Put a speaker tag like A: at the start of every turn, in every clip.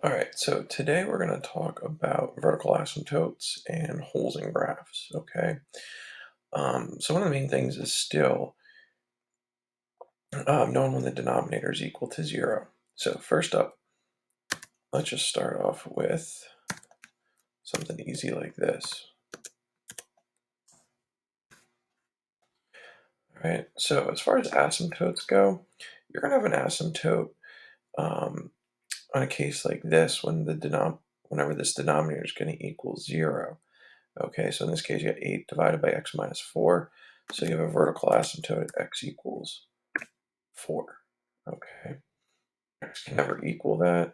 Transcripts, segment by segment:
A: All right, so today we're going to talk about vertical asymptotes and holes in graphs, okay? So one of the main things is still knowing when the denominator is equal to 0. So first up, let's just start off with something easy like this. All right, so as far as asymptotes go, you're going to have an asymptote um, on a case like this when whenever this denominator is going to equal 0. Okay, so in this case, you got 8 divided by x minus 4. So you have a vertical asymptote at x equals 4. Okay, x can never equal that.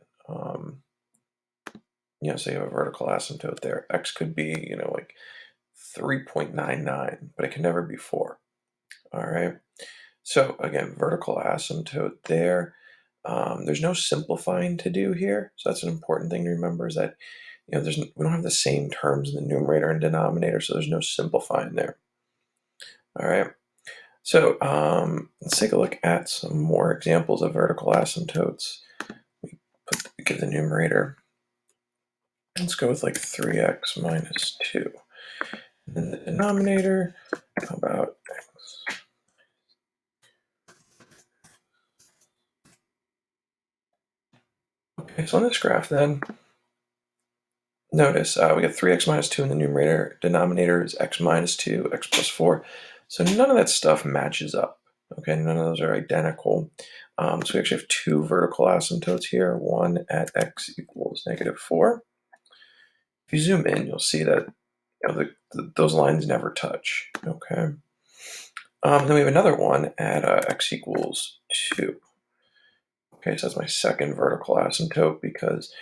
A: So you have a vertical asymptote there. X could be, like 3.99, but it can never be 4. All right. So again, vertical asymptote there. There's no simplifying to do here. So that's an important thing to remember is that, we don't have the same terms in the numerator and denominator, so there's no simplifying there. All right. So let's take a look at some more examples of vertical asymptotes. We give the numerator. Let's go with like 3x minus 2. And then the denominator, how about x? Okay, so on this graph then, notice we got 3x minus 2 in the numerator. Denominator is x minus 2, x plus 4. So none of that stuff matches up. Okay, none of those are identical. So we actually have two vertical asymptotes here, one at x equals negative 4. If you zoom in, you'll see that those lines never touch. Okay. Then we have another one at x equals 2. Okay, so that's my second vertical asymptote because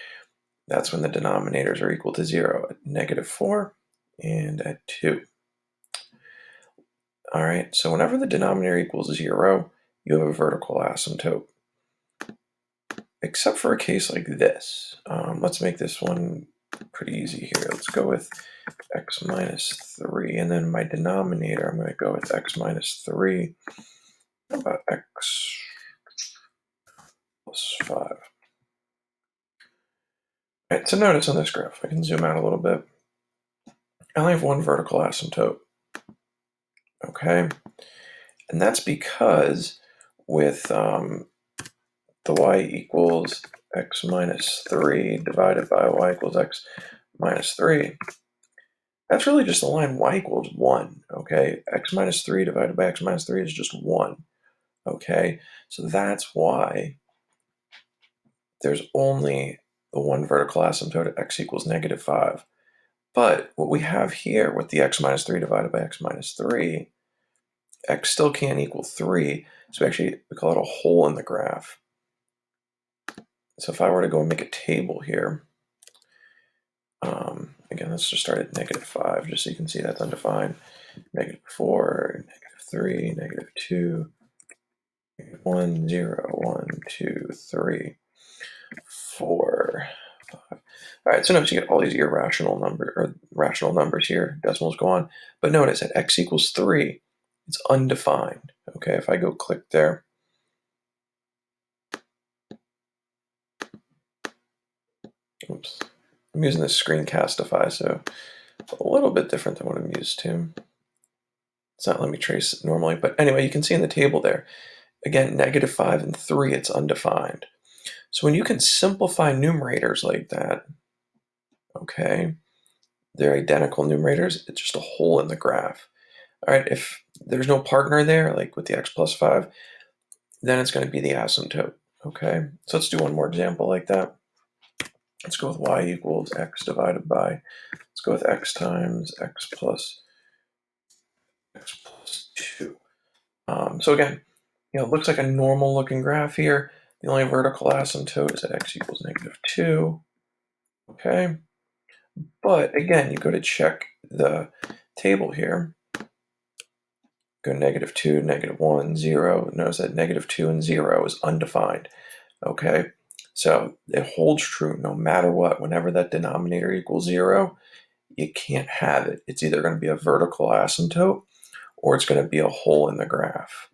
A: that's when the denominators are equal to 0 at negative 4 and at 2. All right, so whenever the denominator equals 0, you have a vertical asymptote. Except for a case like this. Let's make this one pretty easy here. Let's go with x minus 3, and then my denominator, I'm going to go with x minus 3. How about x plus 5? All right, so notice on this graph, I can zoom out a little bit. I only have one vertical asymptote. Okay, and that's because with the y equals x minus 3 divided by y equals x minus 3, that's really just the line y equals 1, okay? X minus 3 divided by x minus 3 is just 1, okay? So that's why there's only the one vertical asymptote at x equals negative 5. But what we have here with the x minus 3 divided by x minus 3, x still can't equal 3, so we call it a hole in the graph. So if I were to go and make a table here, again, let's just start at negative 5, just so you can see that's undefined. Negative 4, negative 3, negative 2, 1, 0, 1, 2, 3, 4, 5. All right, so notice you get all these rational numbers here. Decimals go on. But notice at x equals 3, it's undefined. Okay, if I go click there, oops, I'm using this screencastify, so it's a little bit different than what I'm used to. It's not letting me trace it normally, but anyway, you can see in the table there, again, negative 5 and 3, it's undefined. So when you can simplify numerators like that, okay, they're identical numerators, it's just a hole in the graph. All right, if there's no partner there, like with the x plus 5, then it's going to be the asymptote, okay? So let's do one more example like that. Let's go with y equals x divided by, let's go with x times x plus 2. So again, it looks like a normal looking graph here. The only vertical asymptote is at x equals negative 2, okay? But again, you go to check the table here, go negative 2, negative 1, 0. Notice that negative 2 and 0 is undefined, okay? So it holds true no matter what. Whenever that denominator equals 0, you can't have it. It's either going to be a vertical asymptote or it's going to be a hole in the graph.